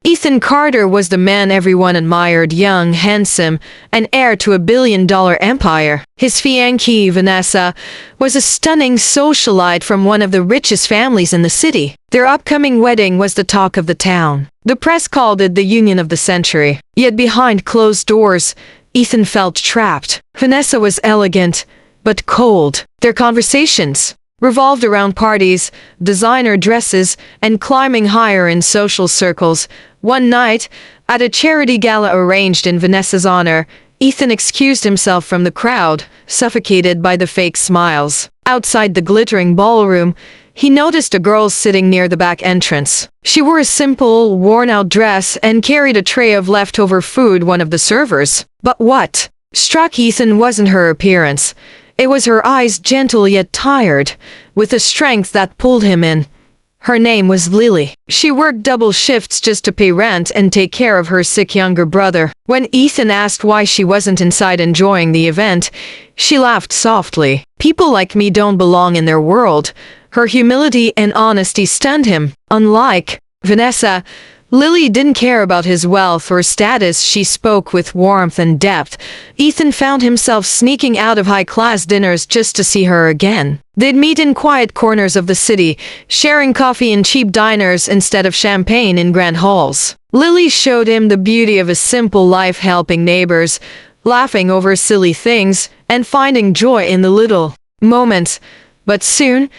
Ethan Carter was the man everyone admired, young, handsome, and heir to a billion-dollar empire. His fiancée, Vanessa, was a stunning socialite from one of the richest families in the city. Their upcoming wedding was the talk of the town. The press called it the union of the century. Yet behind closed doors, Ethan felt trapped. Vanessa was elegant, but cold. Their conversations revolved around parties, designer dresses, and climbing higher in social circles. One night, at a charity gala arranged in Vanessa's honor, Ethan excused himself from the crowd, suffocated by the fake smiles. Outside the glittering ballroom, he noticed a girl sitting near the back entrance. She wore a simple, worn-out dress and carried a tray of leftover food, one of the servers. But what struck Ethan wasn't her appearance. It was her eyes, gentle yet tired, with a strength that pulled him in. Her name was Lily. She worked double shifts just to pay rent and take care of her sick younger brother. When Ethan asked why she wasn't inside enjoying the event, she laughed softly. "People like me don't belong in their world." Her humility and honesty stunned him. Unlike Vanessa, Lily didn't care about his wealth or status. She spoke with warmth and depth. Ethan found himself sneaking out of high-class dinners just to see her again. They'd meet in quiet corners of the city, sharing coffee in cheap diners instead of champagne in grand halls. Lily showed him the beauty of a simple life, helping neighbors, laughing over silly things, and finding joy in the little moments. But soon,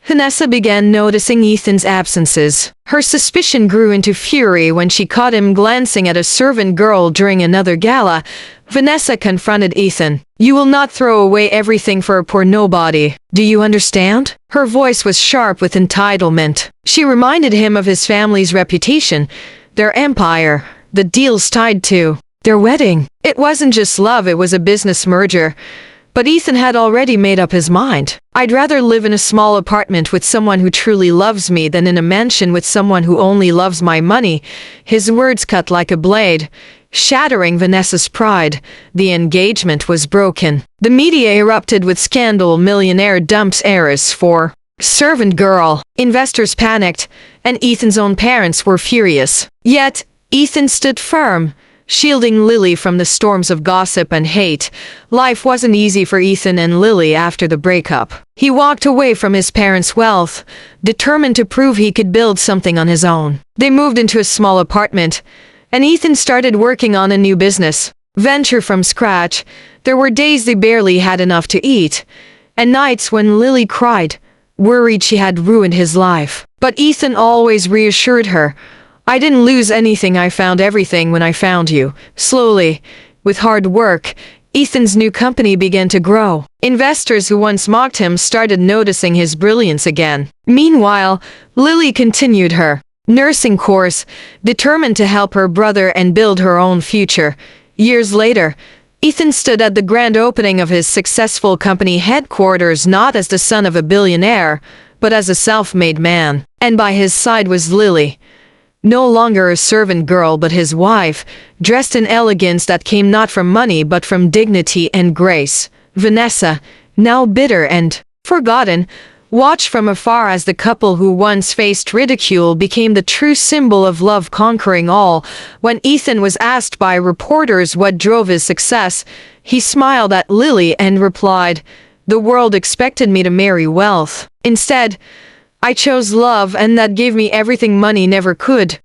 Vanessa began noticing Ethan's absences. Her suspicion grew into fury when she caught him glancing at a servant girl during another gala. Vanessa confronted Ethan. "You will not throw away everything for a poor nobody. Do you understand?" Her voice was sharp with entitlement. She reminded him of his family's reputation, their empire, the deals tied to their wedding. It wasn't just love, it was a business merger. But Ethan had already made up his mind. "I'd rather live in a small apartment with someone who truly loves me than in a mansion with someone who only loves my money." His words cut like a blade, shattering Vanessa's pride. The engagement was broken. The media erupted with scandal. Millionaire dumps heiress for servant girl. Investors panicked, and Ethan's own parents were furious. Yet, Ethan stood firm, shielding Lily from the storms of gossip and hate. Life wasn't easy for Ethan and Lily after the breakup. He walked away from his parents' wealth, determined to prove he could build something on his own. They moved into a small apartment, and Ethan started working on a new business venture from scratch. There were days they barely had enough to eat, and nights when Lily cried, worried she had ruined his life. But Ethan always reassured her. "I didn't lose anything, I found everything when I found you." Slowly, with hard work, Ethan's new company began to grow. Investors who once mocked him started noticing his brilliance again. Meanwhile, Lily continued her nursing course, determined to help her brother and build her own future. Years later, Ethan stood at the grand opening of his successful company headquarters, not as the son of a billionaire, but as a self-made man. And by his side was Lily. No longer a servant girl but his wife, dressed in elegance that came not from money but from dignity and grace. Vanessa, now bitter and forgotten, watched from afar as the couple who once faced ridicule became the true symbol of love conquering all. When Ethan was asked by reporters what drove his success, he smiled at Lily and replied, "The world expected me to marry wealth. Instead, I chose love, and that gave me everything money never could."